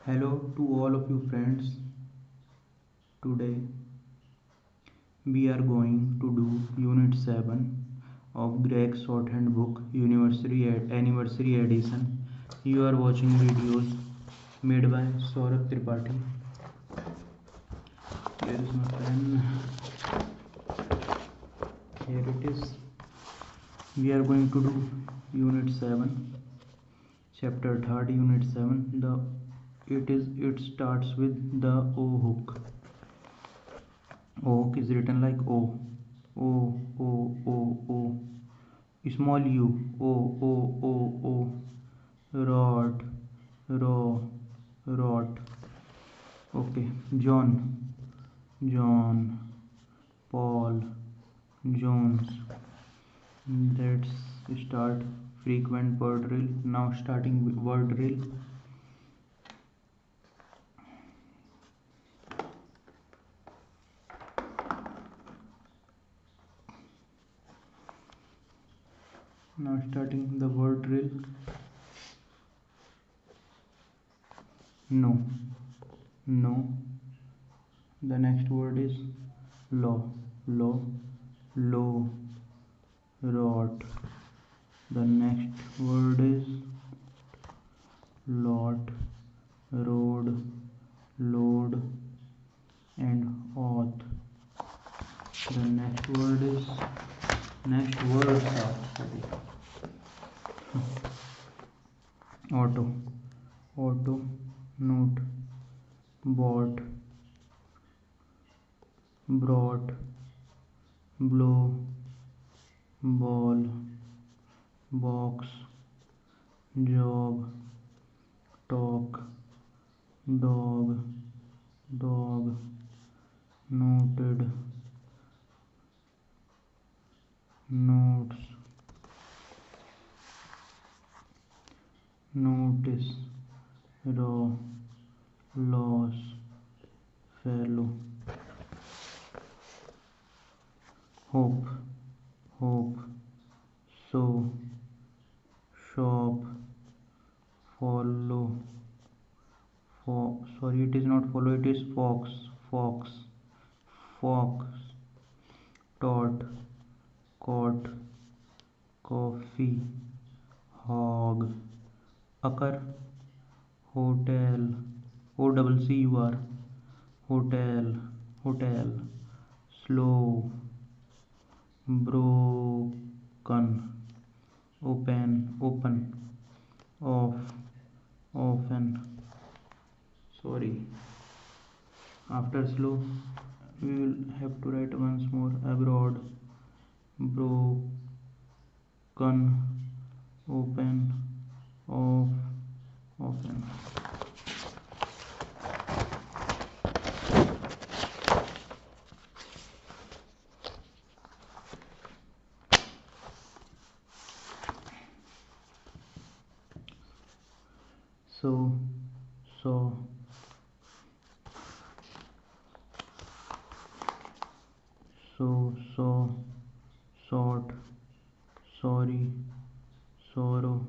Hello to all of you friends. Today we are going to do Unit 7 of Greg's Shorthand Book Anniversary Edition. You are watching videos made by Saurabh Tripathi. Here is my pen. Here it is. We are going to do Unit 7, Chapter 3rd, Unit 7. It starts with the O hook. O hook is written like O, O, O, O, O. Small U, O, O, O, O. Rot, ro, rot. Okay. John, John. Paul, Jones. Let's start frequent word drill. Now starting with word drill. Now starting the word drill. No, no. The next word is law, law, low, rot. The next word is lot, road, load, and auth. The next words are auto, auto, note, bought, brought, blow, ball, box, job, talk, dog, dog, noted, notes, notice, raw, loss, fellow, hope, hope, so, shop, follow, sorry, it is not follow, it is fox, fox, fox, tot, cot, coffee, hog, occur, hotel, OCCUR, hotel, hotel, slow, broken, open, off, often. Sorry, after slow we will have to write once more. Abroad, broken, open, off, often. So, saw, sort, sorry, sorrow,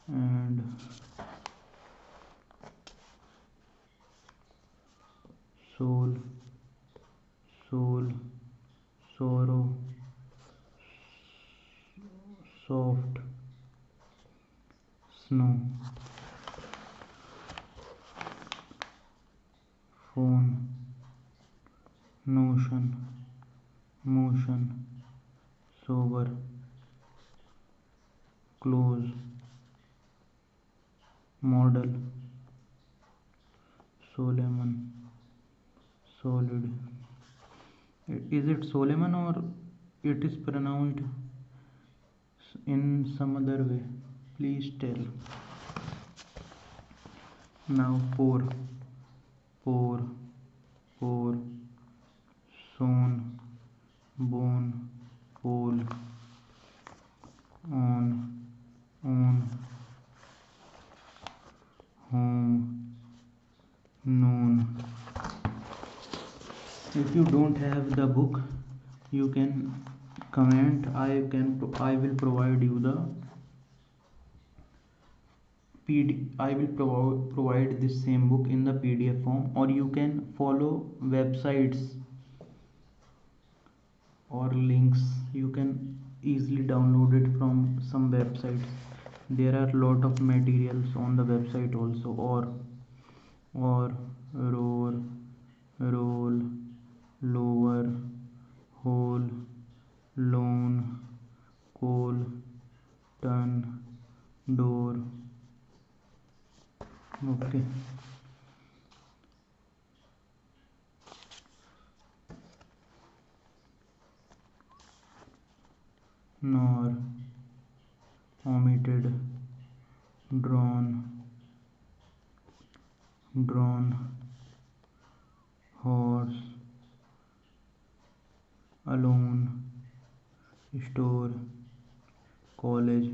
and soul, sorrow, soft, snow, phone, notion, motion, sober, close, model, Solomon, solid. Is it Solomon or it is pronounced in some other way? Please tell. Now pour, sown, bone, pole, on, home, noon. If you don't have the book, you can comment. I will provide you the I will provide this same book in the PDF form, or you can follow websites or links. You can easily download it from some websites. There are lot of materials on the website also. Or roar, roll, lower, hole, lone, coal, turn, door. Okay. Nor, omitted, drawn, horse, alone, store, college,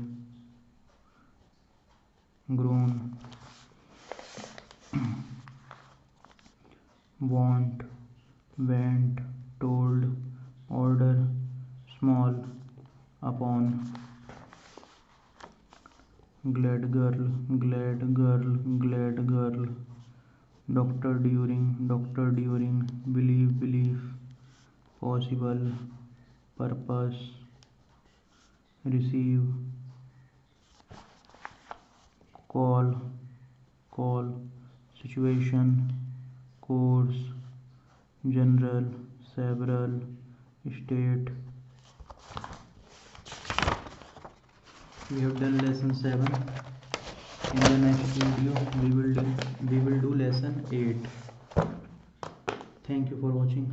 grown, want, went, told, order, small, upon, glad girl, glad girl, doctor during, believe, possible, purpose, receive, call, situation, course, general, several, state. We have done lesson 7. In the next video we will do lesson 8. Thank you for watching.